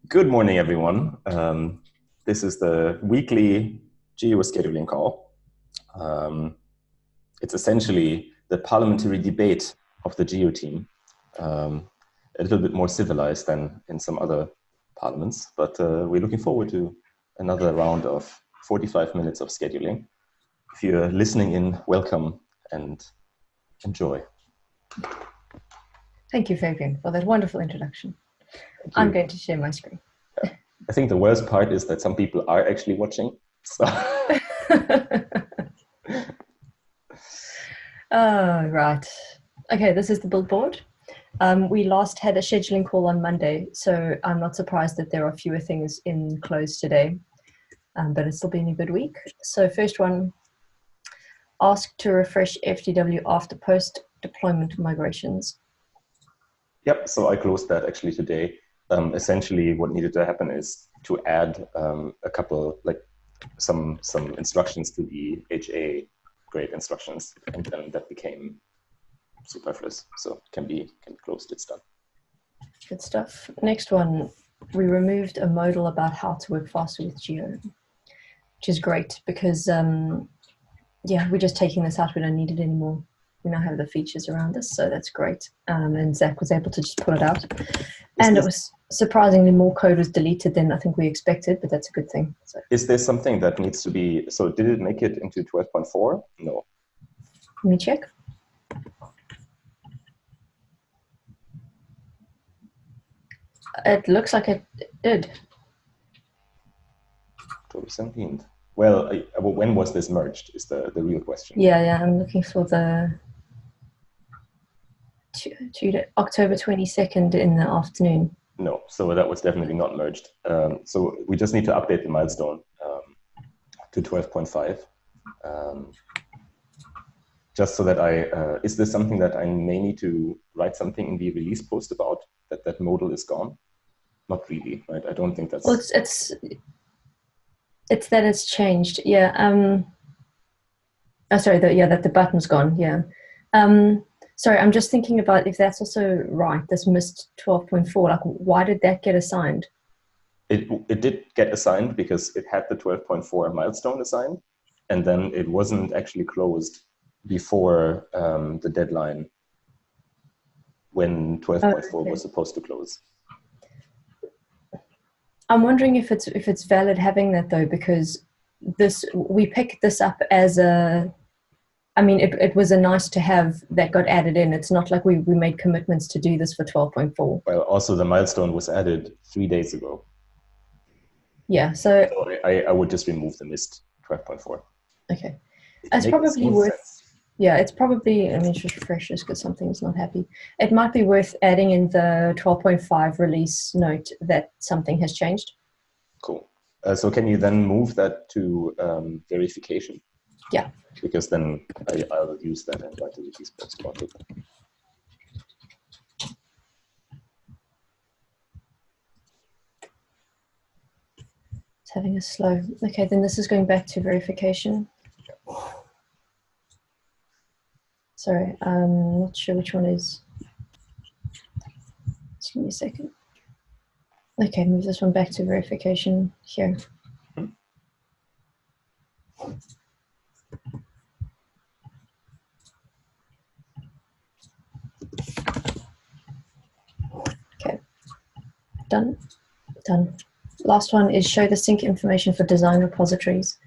Good morning, everyone. This is the weekly Geo Scheduling Call. It's essentially the parliamentary debate of the Geo team, a little bit more civilized than in some other parliaments, but we're looking forward to another round of 45 minutes of scheduling. If you're listening in, welcome and enjoy. Thank you, Fabian, for that wonderful introduction. I'm going to share my screen. Yeah. I think the worst part is that some people are actually watching. So. Right. Okay, this is the billboard. We last had a scheduling call on Monday, so I'm not surprised that there are fewer things in close today, but it's still been a good week. So first one, ask to refresh FTW after post-deployment migrations. Yep, so I closed that actually today. Essentially, what needed to happen is to add a couple, like some instructions to the HA grade instructions, and then that became superfluous. So it can be closed. It's done. Good stuff. Next one, we removed a modal about how to work faster with Geo, which is great because yeah, we're just taking this out. We don't need it anymore. We now have the features around us, so that's great. And Zach was able to just pull it out. And it was surprisingly more code was deleted than I think we expected, but that's a good thing. So. Is there something that needs to be, so did it make it into 12.4? No. Let me check. It looks like it did. October 17th. Well, when was this merged is the real question. Yeah, I'm looking for the October 22nd in the afternoon. No, so that was definitely not merged. So we just need to update the milestone to 12.5. Just so that is this something that I may need to write something in the release post about, that modal is gone? Not really, right? I don't think that's... Well, it's that it's changed, yeah. Oh, sorry, that the button's gone, yeah. Sorry, I'm just thinking about if that's also right, this missed 12.4, like why did that get assigned? It did get assigned because it had the 12.4 milestone assigned, and then it wasn't actually closed before the deadline when 12.4 was supposed to close. I'm wondering if it's valid having that though, because we picked this up as a, I mean, it was a nice to have that got added in. It's not like we made commitments to do this for 12.4. Well, also the milestone was added 3 days ago. Yeah, so I would just remove the missed 12.4. Okay. It's probably worth sense. Yeah, it's probably, I mean, just refresh this because something's not happy. It might be worth adding in the 12.5 release note that something has changed. Cool. So can you then move that to verification? Yeah. Because then I'll use that and write a release post about it. It's having a slow. Okay, then this is going back to verification. Yeah. Sorry, I'm not sure which one is. Just give me a second. Okay, move this one back to verification here. Okay, done. Last one is show the sync information for design repositories.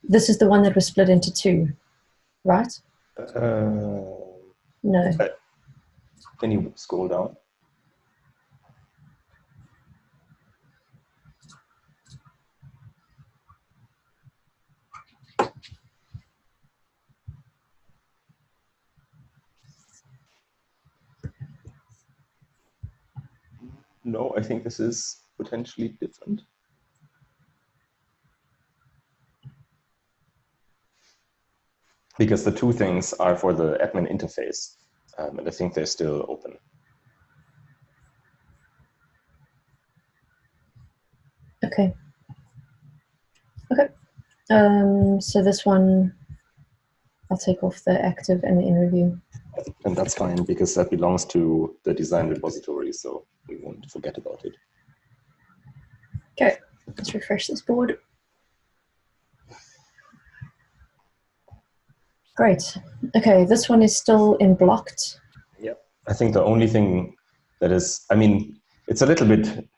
This is the one that was split into two, right? No. Can you scroll down? No, I think this is potentially different. Because the two things are for the admin interface, and I think they're still open. Okay. So this one, I'll take off the active and the in review. And that's fine because that belongs to the design repository, so we won't forget about it. Okay, let's refresh this board. Great. Okay, this one is still in blocked. Yeah. I think the only thing that is, I mean, it's a little bit,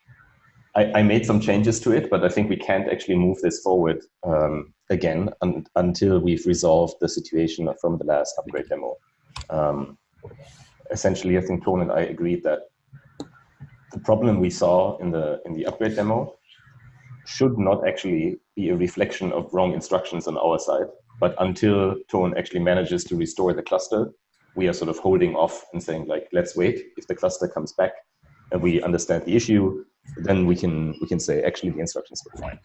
I made some changes to it, but I think we can't actually move this forward again until we've resolved the situation from the last upgrade demo. Essentially, I think Tone and I agreed that the problem we saw in the upgrade demo should not actually be a reflection of wrong instructions on our side, but until Tone actually manages to restore the cluster, we are sort of holding off and saying like, let's wait. If the cluster comes back and we understand the issue, then we can say actually the instructions were fine.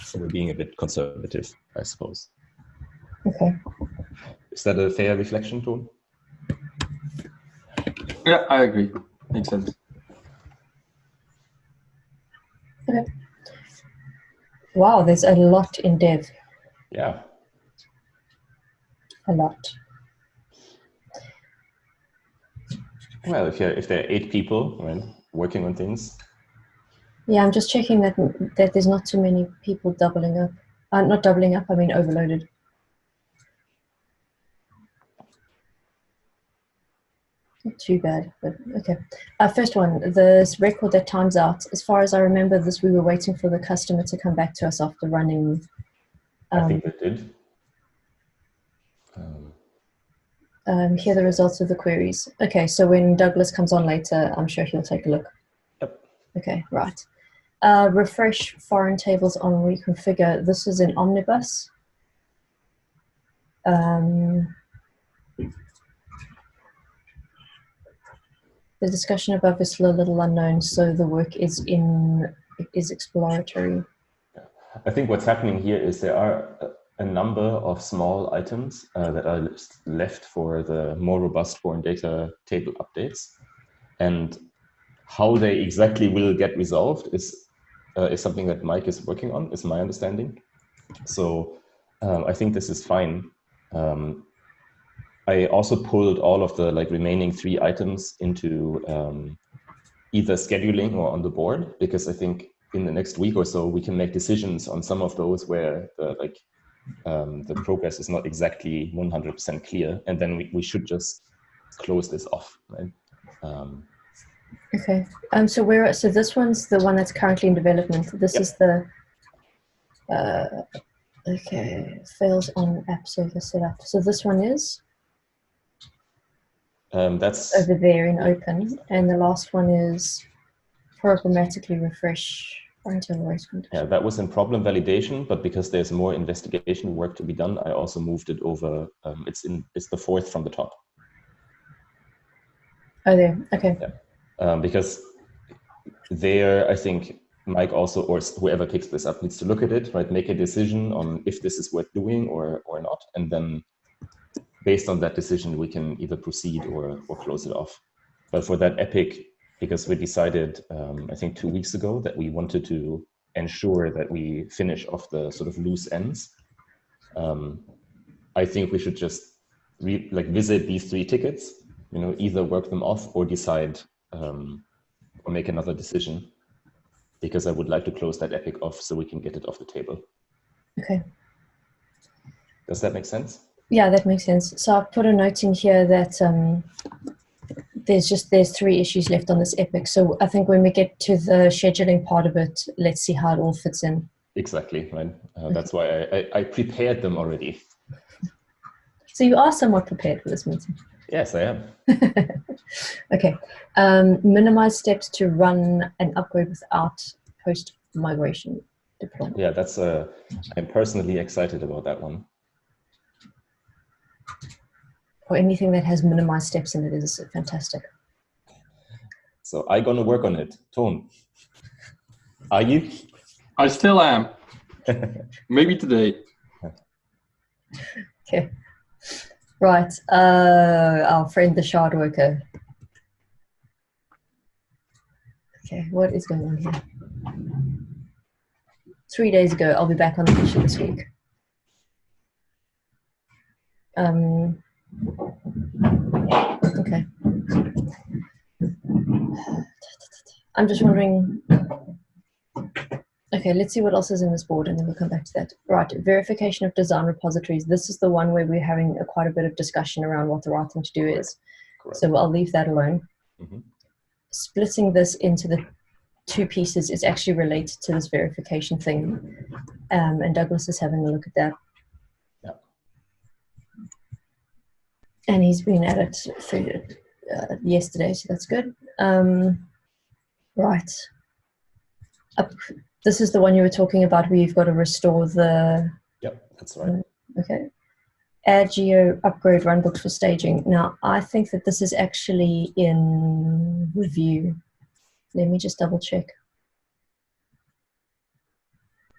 So we're being a bit conservative, I suppose. Okay. Is that a fair reflection, Tone? Yeah, I agree. Makes sense. Okay. Wow, there's a lot in dev. Yeah. A lot. Well, if there are 8 people, right, working on things. Yeah, I'm just checking that there's not too many people doubling up. Not doubling up, I mean overloaded. Not too bad, but okay. First one, this record that times out. As far as I remember this, we were waiting for the customer to come back to us after running. I think it did. Here are the results of the queries. Okay, so when Douglas comes on later, I'm sure he'll take a look. Yep. Okay, right. Refresh foreign tables on reconfigure. This is in Omnibus. The discussion above is still a little unknown, so the work is exploratory. I think what's happening here is there are a number of small items that are left for the more robust foreign data table updates, and how they exactly will get resolved is something that Mike is working on, is my understanding. So I think this is fine. I also pulled all of the remaining 3 items into either scheduling or on the board, because I think in the next week or so we can make decisions on some of those where the progress is not exactly 100% clear, and then we should just close this off, right? Okay. So this one's the one that's currently in development. This is the okay, fails on app server setup. So this one is that's over there in open, and the last one is programmatically refresh internal race condition. Yeah, that was in problem validation, but because there's more investigation work to be done, I also moved it over. It's the 4th from the top. Oh, there. Okay. Yeah. Because there, I think Mike also, or whoever picks this up, needs to look at it, right? Make a decision on if this is worth doing or not, and then based on that decision, we can either proceed or close it off. But for that epic, because we decided, I think 2 weeks ago, that we wanted to ensure that we finish off the sort of loose ends, I think we should just visit these 3 tickets, either work them off or decide or make another decision, because I would like to close that epic off so we can get it off the table. Okay. Does that make sense? Yeah, that makes sense. So I've put a note in here that there's 3 issues left on this epic. So I think when we get to the scheduling part of it, let's see how it all fits in. Exactly, right? That's why I prepared them already. So you are somewhat prepared for this meeting. Yes, I am. Okay. Minimize steps to run an upgrade without post-migration deployment. Yeah, that's I'm personally excited about that one. Or anything that has minimized steps in it is fantastic. So I'm gonna work on it. Tone, are you? I still am. Maybe today. Okay. Right. Our friend the shard worker. Okay, what is going on here? 3 days ago, I'll be back on the mission this week. Okay. I'm just wondering. Okay, let's see what else is in this board and then we'll come back to that. Right, verification of design repositories. This is the one where we're having quite a bit of discussion around what the right thing to do is. Correct. So I'll leave that alone. Mm-hmm. Splitting this into the two pieces is actually related to this verification thing. And Douglas is having a look at that. Yeah. And he's been at it for, yesterday, so that's good. Right. This is the one you were talking about where you've got to restore the... Yep, that's right. Okay. Add Geo upgrade runbooks for staging. Now, I think that this is actually in review. Let me just double check.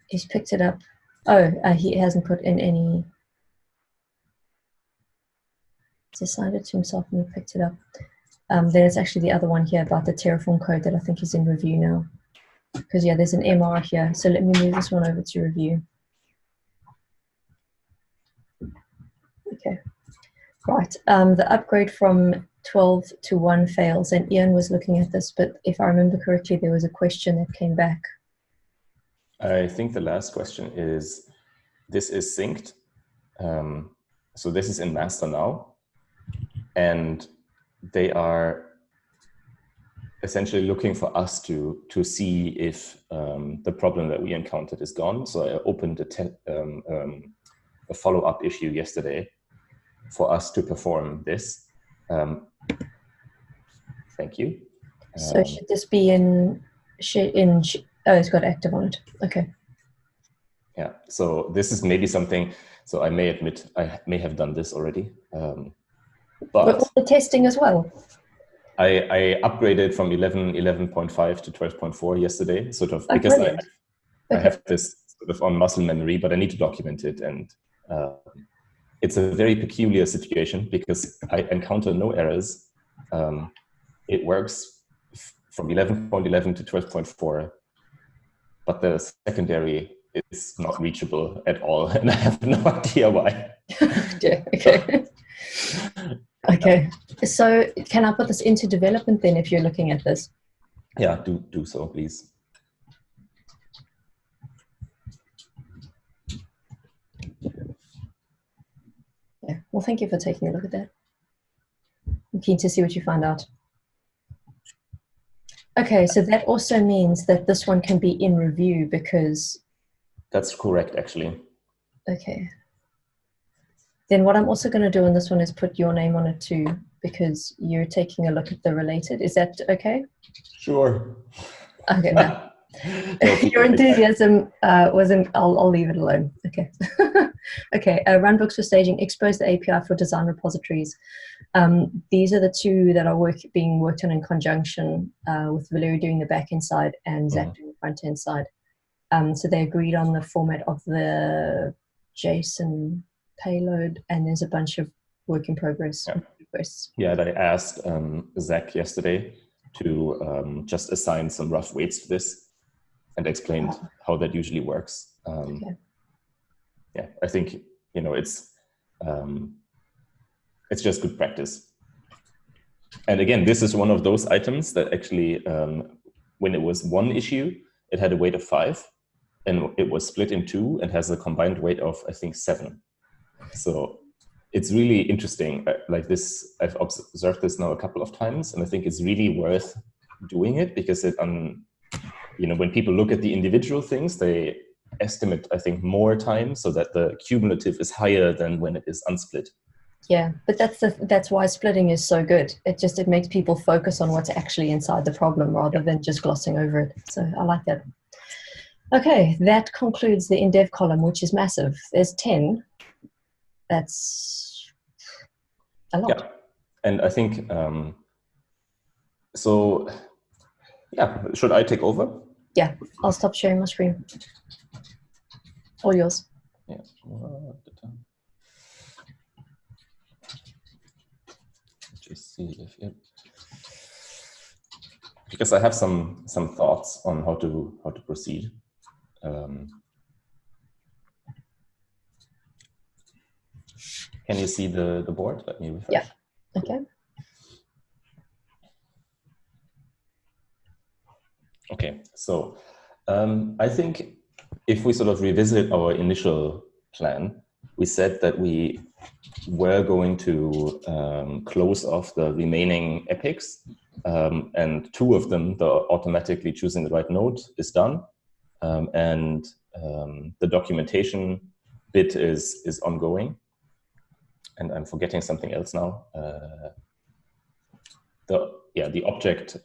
He's picked it up. Oh, he hasn't put in any... He's assigned it to himself and he picked it up. Then it's actually the other one here about the Terraform code that I think is in review now. Because, yeah, there's an MR here. So let me move this one over to review. Okay. Right. The upgrade from 12 to 1 fails. And Ian was looking at this, but if I remember correctly, there was a question that came back. I think the last question is, this is synced. So this is in master now. And they are essentially looking for us to see if the problem that we encountered is gone. So I opened a follow-up issue yesterday for us to perform this. Thank you. So should this be in oh, it's got active on it. Okay. Yeah, so this is maybe something, so I may admit I may have done this already. But all the testing as well. I upgraded from 11.5 to 12.4 yesterday, sort of, because Brilliant. I have this sort of on muscle memory, but I need to document it. And it's a very peculiar situation because I encounter no errors. It works from 11.11 to 12.4, but the secondary is not reachable at all. And I have no idea why. Yeah, okay. Okay, so can I put this into development then if you're looking at this? Yeah, do so, please. Yeah, well, thank you for taking a look at that. I'm keen to see what you find out. Okay, so that also means that this one can be in review because... That's correct, actually. Okay. Then what I'm also going to do on this one is put your name on it too, because you're taking a look at the related. Is that okay? Sure. Okay, no. Your enthusiasm wasn't, I'll leave it alone. Okay. Okay, runbooks for staging, expose the API for design repositories. These are the two that are being worked on in conjunction with Valerie doing the back-end side and Zach doing the front-end side. So they agreed on the format of the JSON payload, and there's a bunch of work in progress requests. Yeah, I asked Zach yesterday to just assign some rough weights to this and explained how that usually works. Okay. Yeah, I think, you know, it's just good practice. And again, this is one of those items that actually, when it was one issue, it had a weight of 5, and it was split in 2 and has a combined weight of, I think, 7. So it's really interesting. Like this, I've observed this now a couple of times, and I think it's really worth doing it because it, you know, when people look at the individual things, they estimate, I think, more time so that the cumulative is higher than when it is unsplit. Yeah, but that's why splitting is so good. It makes people focus on what's actually inside the problem rather than just glossing over it. So I like that. Okay, that concludes the in-dev column, which is massive. There's 10. That's a lot. Yeah, and I think, so yeah, should I take over? Yeah, I'll stop sharing my screen. All yours. Yeah. Just see if it, because I have some thoughts on how to proceed. Can you see the board? Let me refresh. Yeah. Okay. Okay, so I think if we sort of revisit our initial plan, we said that we were going to close off the remaining epics, and 2 of them, the automatically choosing the right node, is done, and the documentation bit is ongoing. And I'm forgetting something else now. The object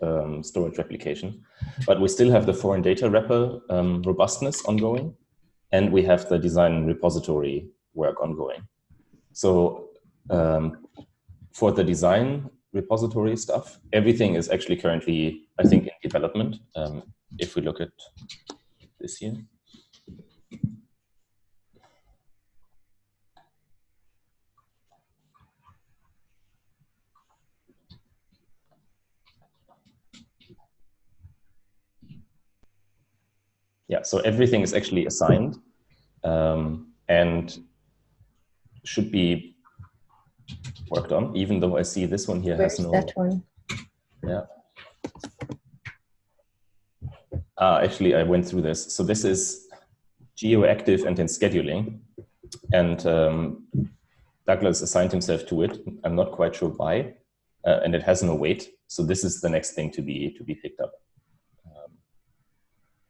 storage replication, but we still have the foreign data wrapper robustness ongoing, and we have the design repository work ongoing. So for the design repository stuff, everything is actually currently, I think, in development. If we look at this here. Yeah, so everything is actually assigned and should be worked on, even though I see this one here Where's has no... that one? Yeah. Actually, I went through this. So this is GeoActive and in scheduling. And Douglas assigned himself to it. I'm not quite sure why. And it has no weight. So this is the next thing to be picked up.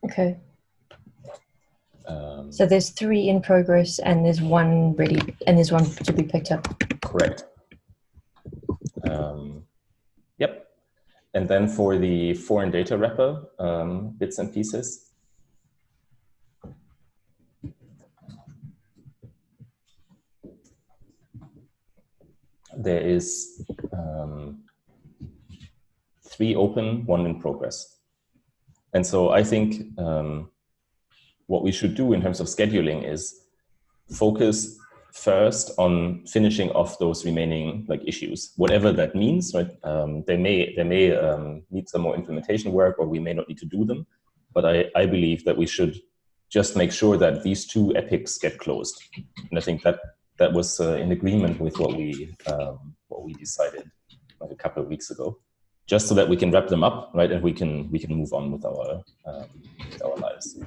Okay. So there's 3 in progress and there's 1 ready and there's 1 to be picked up. Correct. Yep. And then for the foreign data wrapper bits and pieces, there is 3 open, 1 in progress. And so I think what we should do in terms of scheduling is focus first on finishing off those remaining issues, whatever that means, right? They may need some more implementation work, or we may not need to do them. But I believe that we should just make sure that these 2 epics get closed. And I think that was in agreement with what we decided a couple of weeks ago, just so that we can wrap them up, right? And we can move on with our lives.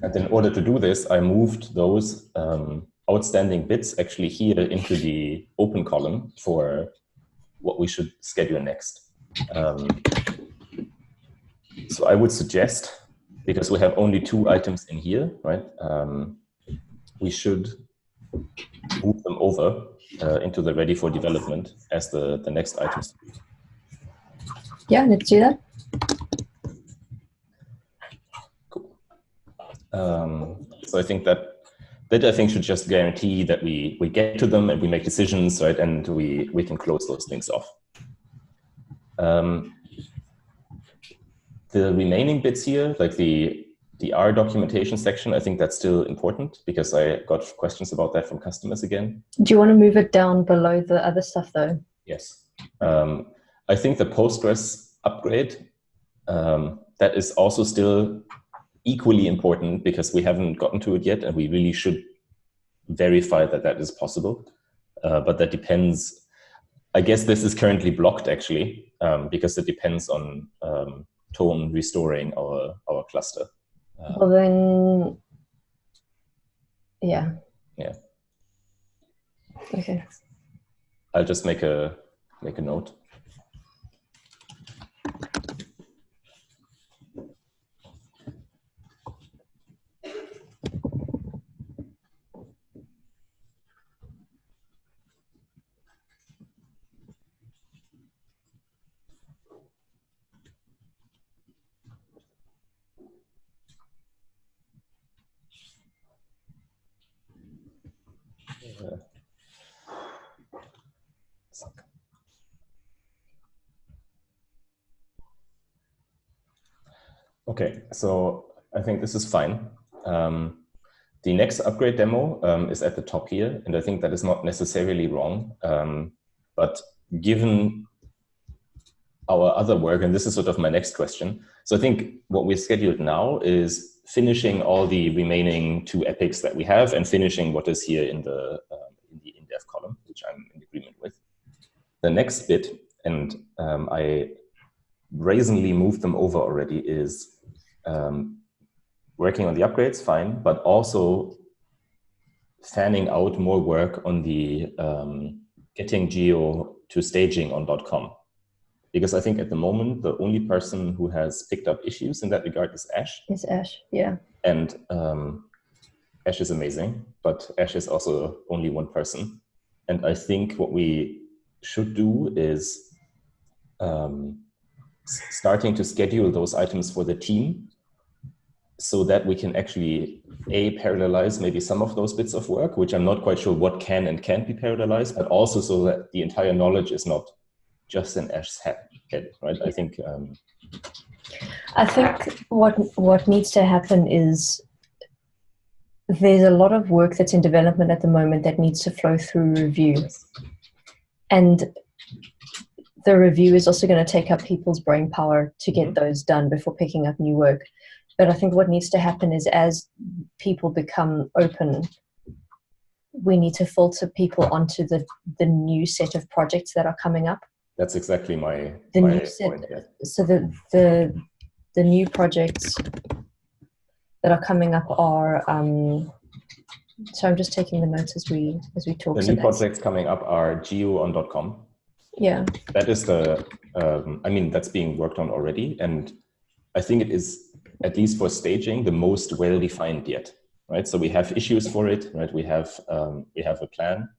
And in order to do this, I moved those outstanding bits actually here into the open column for what we should schedule next. So I would suggest, because we have only 2 items in here, right? We should move them over into the ready for development as the next items. Yeah, let's do that. So I think that I think should just guarantee that we get to them and we make decisions, right? And we can close those things off. The remaining bits here, like the R documentation section, I think that's still important because I got questions about that from customers again. Do you want to move it down below the other stuff though? Yes. I think the Postgres upgrade, that is also still equally important because we haven't gotten to it yet and we really should verify that that is possible. But that depends. I guess this is currently blocked actually because it depends on Tone restoring our cluster. Well then, yeah. Yeah. Okay. I'll just make a note. Okay, so I think this is fine. The next upgrade demo is at the top here, and I think that is not necessarily wrong. But given our other work, and this is sort of my next question. So I think what we're scheduled now is finishing all the remaining 2 epics that we have and finishing what is here in the dev column, which I'm in agreement with. The next bit, and I brazenly moved them over already, is working on the upgrades, fine, but also fanning out more work on the getting Geo to staging on .com. Because I think at the moment, the only person who has picked up issues in that regard is Ash. It's Ash, yeah. And Ash is amazing, but Ash is also only one person. And I think what we should do is starting to schedule those items for the team so that we can actually parallelize maybe some of those bits of work, which I'm not quite sure what can and can't be parallelized, but also so that the entire knowledge is not just in Ash's head, right? I think what needs to happen is there's a lot of work that's in development at the moment that needs to flow through review. And the review is also going to take up people's brain power to get those done before picking up new work. But I think what needs to happen is as people become open, we need to filter people onto the new set of projects that are coming up. That's exactly my new set, point. Yeah. So the new projects that are coming up are so I'm just taking the notes as we talk. The new projects coming up are Geo on .com. Yeah. That is the I mean, that's being worked on already, and I think it is, at least for staging, the most well-defined yet, right? So we have issues for it, right? We have a plan.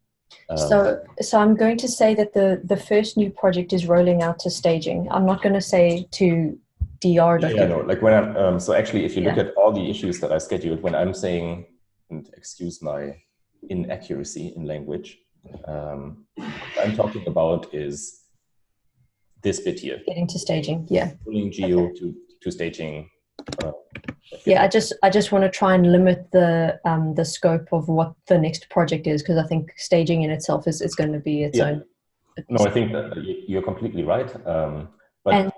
So I'm going to say that the first new project is rolling out to staging. I'm not going to say to DR. Yeah, no, like when I'm, so actually, if you look at all the issues that I scheduled, when I'm saying, and excuse my inaccuracy in language, what I'm talking about is this bit here. Getting to staging, yeah. Pulling Geo to staging. Yeah, I just want to try and limit the scope of what the next project is, because I think staging in itself is going to be its own. No, I think that you're completely right. But and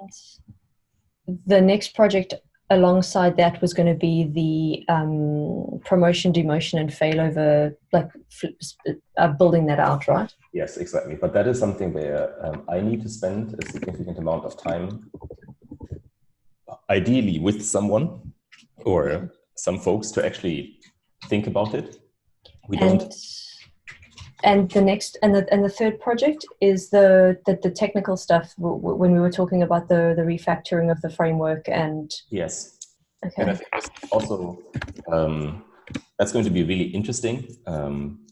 the next project alongside that was going to be the promotion, demotion, and failover, like building that out, right? Yes, exactly. But that is something where I need to spend a significant amount of time, ideally with someone or some folks, to actually think about it. We don't. And the next and the third project is the technical stuff when we were talking about the refactoring of the framework and yes. Okay. And I think that's also that's going to be really interesting,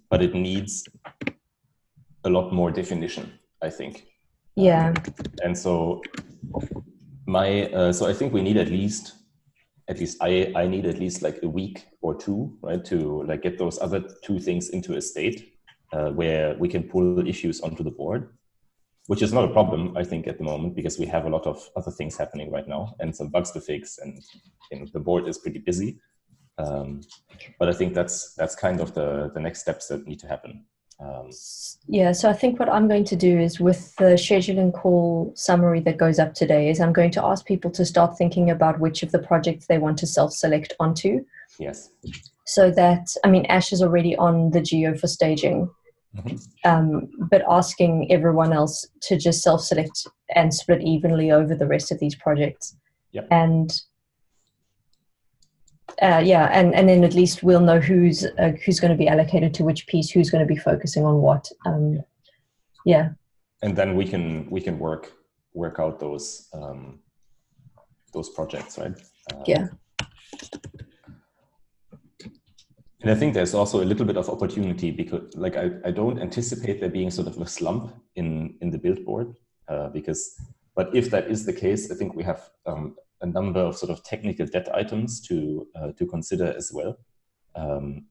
but it needs a lot more definition, I think. Yeah. And so so I think we need at least I need at least like a week or two, right, to like get those other two things into a state where we can pull issues onto the board, which is not a problem, I think, at the moment, because we have a lot of other things happening right now and some bugs to fix, and the board is pretty busy. But I think that's kind of the next steps that need to happen. Yeah, so I think what I'm going to do is, with the scheduling call summary that goes up today, is I'm going to ask people to start thinking about which of the projects they want to self-select onto. Yes. So that, I mean, Ash is already on the Geo for staging, but asking everyone else to just self-select and split evenly over the rest of these projects. Yep. And and then at least we'll know who's going to be allocated to which piece, who's going to be focusing on what. Yeah. And then we can work out those projects, right? Yeah. And I think there's also a little bit of opportunity, because like I don't anticipate there being sort of a slump in the build board, but if that is the case, I think we have a number of sort of technical debt items to consider as well.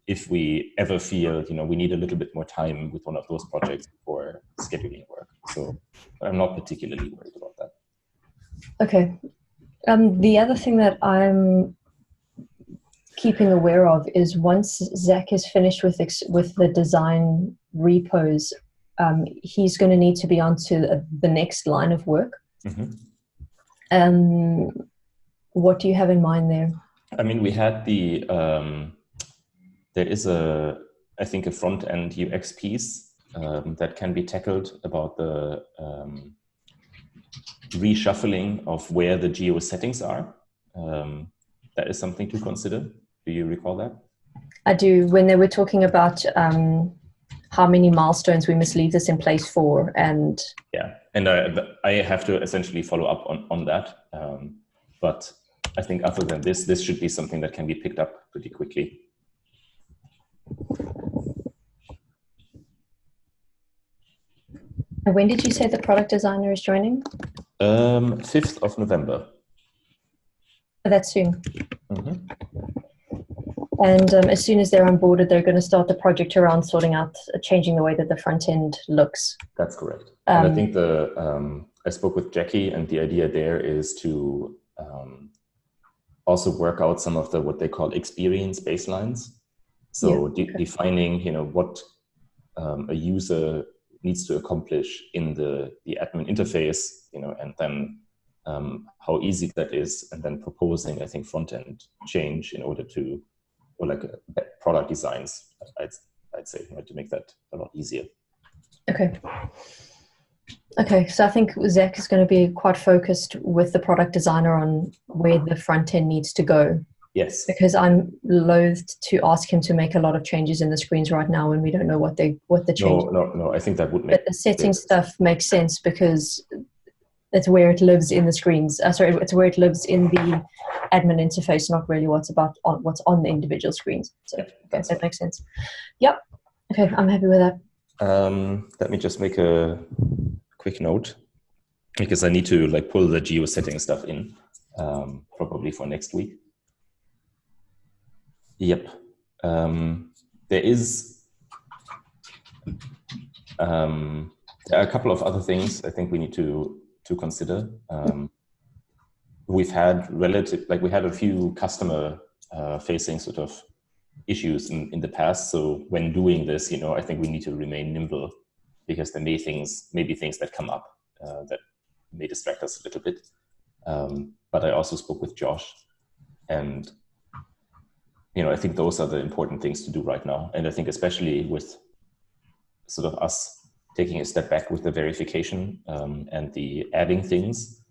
If we ever feel, we need a little bit more time with one of those projects for scheduling work. So I'm not particularly worried about that. Okay. The other thing that I'm keeping aware of is, once Zach is finished with the design repos, he's going to need to be onto the next line of work. What do you have in mind there? I mean, we had there is I think a front-end UX piece that can be tackled about the reshuffling of where the geo settings are. That is something to consider. Do you recall that? I do. When they were talking about how many milestones we must leave this in place for, and yeah, and I have to essentially follow up on that. But I think other than this should be something that can be picked up pretty quickly. And when did you say the product designer is joining? 5th of November. Oh, that's soon. Mm-hmm. And as soon as they're onboarded, they're going to start the project around sorting out, changing the way that the front end looks. That's correct. And I think I spoke with Jackie, and the idea there is to also work out some of the what they call experience baselines. So defining, what a user needs to accomplish in the admin interface, and then how easy that is, and then proposing, I think, front end change in order to, or like product designs, I'd say, to make that a lot easier. Okay, so I think Zach is going to be quite focused with the product designer on where the front end needs to go. Yes. Because I'm loath to ask him to make a lot of changes in the screens right now when we don't know what the change. No, I think that would make. But the setting stuff makes sense because it's where it lives in the screens. It's where it lives in the admin interface, not really what's on the individual screens. So that makes sense. Yep. Okay, I'm happy with that. Let me just make a quick note, because I need to pull the geo setting stuff in, probably for next week. Yep. There are a couple of other things I think we need to consider. We've had we had a few customer facing sort of issues in the past. So when doing this, I think we need to remain nimble, because there may be things that come up that may distract us a little bit. But I also spoke with Josh, and I think those are the important things to do right now. And I think especially with sort of us taking a step back with the verification and the adding things,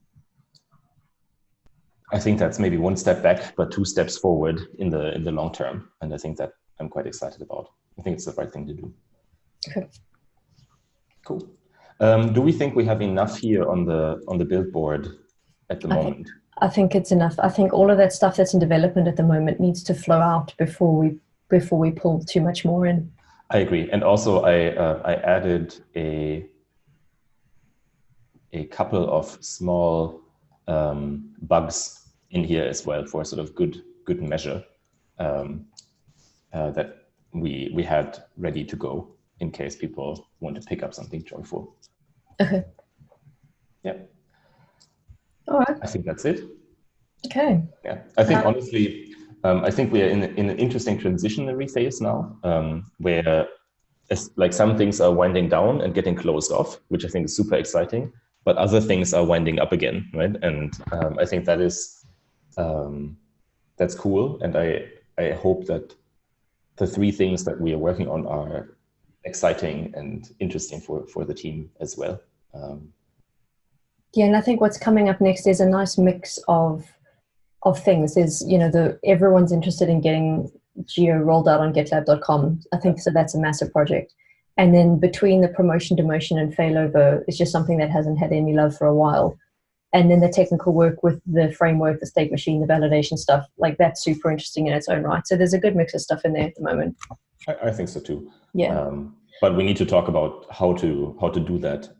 I think that's maybe one step back, but 2 steps forward in the long term. And I think that I'm quite excited about. I think it's the right thing to do. Okay. Cool. Do we think we have enough here on the build board at the moment? I think it's enough. I think all of that stuff that's in development at the moment needs to flow out before we pull too much more in. I agree. And also I added a couple of small bugs in here as well for sort of good measure that we had ready to go in case people want to pick up something joyful. Okay. Yeah. All right. I think that's it. Okay. Yeah. I think honestly, I think we are in an interesting transitionary phase now, where some things are winding down and getting closed off, which I think is super exciting, but other things are winding up again, right? And I think that is that's cool, and I hope that the 3 things that we are working on are exciting and interesting for the team as well. Yeah, and I think what's coming up next is a nice mix of things. There's everyone's interested in getting Geo rolled out on GitLab.com. I think so. That's a massive project. And then between the promotion, demotion, and failover, it's just something that hasn't had any love for a while. And then the technical work with the framework, the state machine, the validation stuff, that's super interesting in its own right. So there's a good mix of stuff in there at the moment. I think so too. Yeah. But we need to talk about how to do that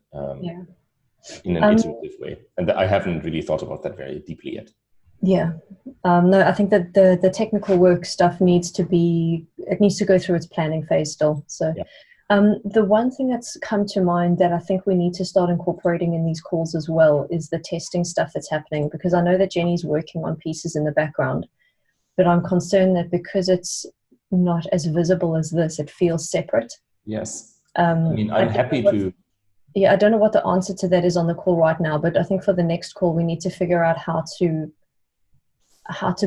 in an iterative way. And I haven't really thought about that very deeply yet. Yeah. No, I think that the technical work stuff needs to go through its planning phase still. So the one thing that's come to mind that I think we need to start incorporating in these calls as well is the testing stuff that's happening, because I know that Jenny's working on pieces in the background, but I'm concerned that because it's not as visible as this, it feels separate. Yes. I'm happy to. Yeah, I don't know what the answer to that is on the call right now, but I think for the next call, we need to figure out how to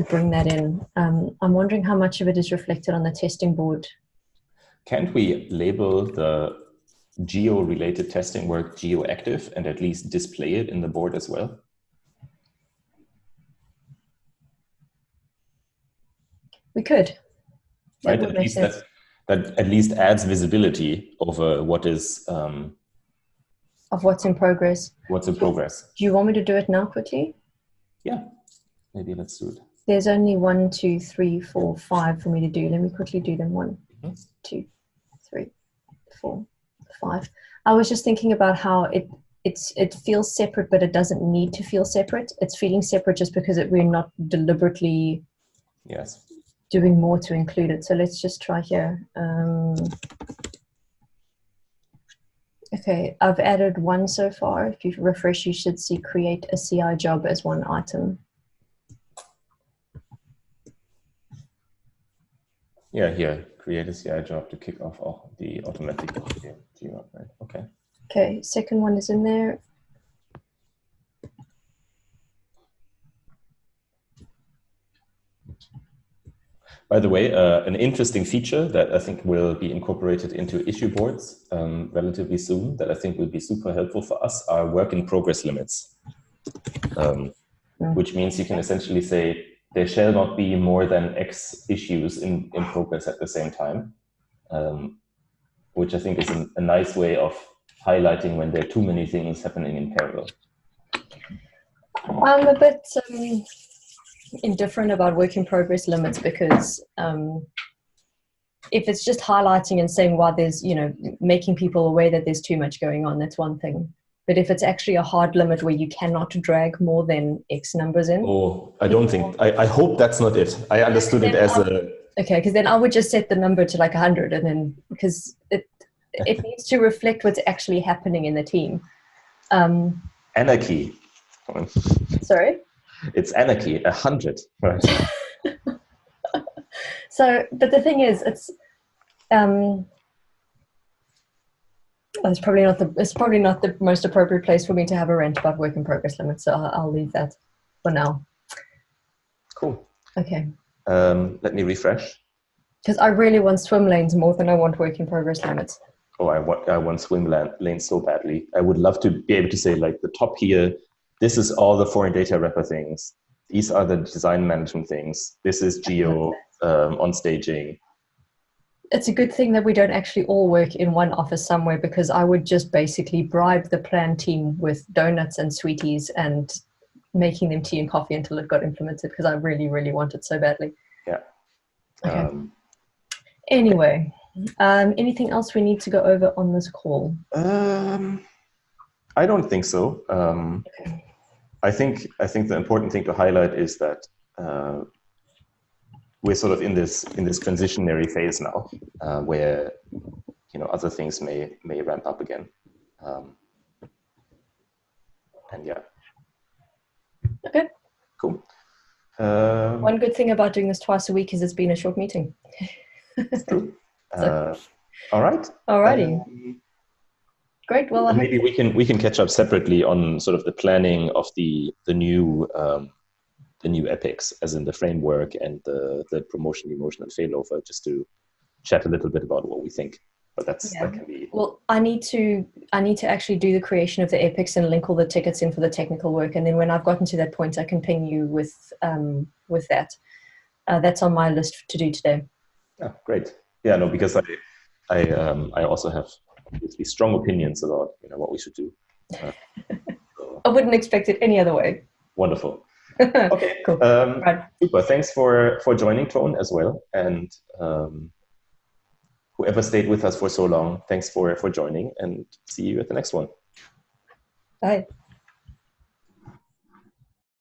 bring that in. I'm wondering how much of it is reflected on the testing board. Can't we label the geo-related testing work geo-active and at least display it in the board as well? We could. That Right? would At make least sense. that at least adds visibility over what is Of what's in progress. what's in progress. Do you want me to do it now quickly? Yeah, maybe let's do it. There's only 1, 2, 3, 4, 5 for me to do. Let me quickly do them. 1, 2, 3, 4, 5. I was just thinking about how it feels separate, but it doesn't need to feel separate. It's feeling separate just because we're not deliberately doing more to include it. So let's just try here. Okay, I've added 1 so far. If you refresh, you should see create a CI job as 1 item. Yeah, here, create a CI job to kick off the automatic geo upgrade. Okay. Okay, second one is in there. By the way, an interesting feature that I think will be incorporated into issue boards relatively soon, that I think will be super helpful for us, are work in progress limits, which means you can essentially say there shall not be more than X issues in progress at the same time, which I think is a nice way of highlighting when there are too many things happening in parallel. I'm a bit indifferent about work in progress limits because if it's just highlighting and saying why there's, making people aware that there's too much going on, that's one thing. But if it's actually a hard limit where you cannot drag more than X numbers in. Oh, I don't think, I hope that's not it. I understood it as Okay, because then I would just set the number to like 100 and then, because it needs to reflect what's actually happening in the team. Anarchy. Sorry? It's anarchy, 100, right? So, but the thing is, it's probably not the most appropriate place for me to have a rant about work in progress limits. So I'll leave that for now. Cool. Okay. Let me refresh. Because I really want swim lanes more than I want work in progress limits. Oh, I want swim lanes so badly. I would love to be able to say, like, the top here, this is all the foreign data wrapper things. These are the design management things. This is geo on staging. It's a good thing that we don't actually all work in one office somewhere, because I would just basically bribe the plan team with donuts and sweeties and making them tea and coffee until it got implemented, because I really, really want it so badly. Yeah. Okay. Anyway, anything else we need to go over on this call? I don't think so. Okay. I think the important thing to highlight is that we're sort of in this transitionary phase now, where other things may ramp up again, and yeah. Okay. Cool. One good thing about doing this twice a week is it's been a short meeting. It's true. All right. Alrighty. Great. Well, maybe we can catch up separately on sort of the planning of the new epics, as in the framework and the promotion, emotion, and failover, just to chat a little bit about what we think. But that can be. Well, I need to actually do the creation of the epics and link all the tickets in for the technical work, and then when I've gotten to that point, I can ping you with that. That's on my list to do today. Yeah, great. Yeah, no, because I also have obviously strong opinions about what we should do. I wouldn't expect it any other way. Wonderful. Okay, cool. Right. Super. Thanks for joining, Tone, as well, and whoever stayed with us for so long, thanks for joining, and see you at the next one. Bye.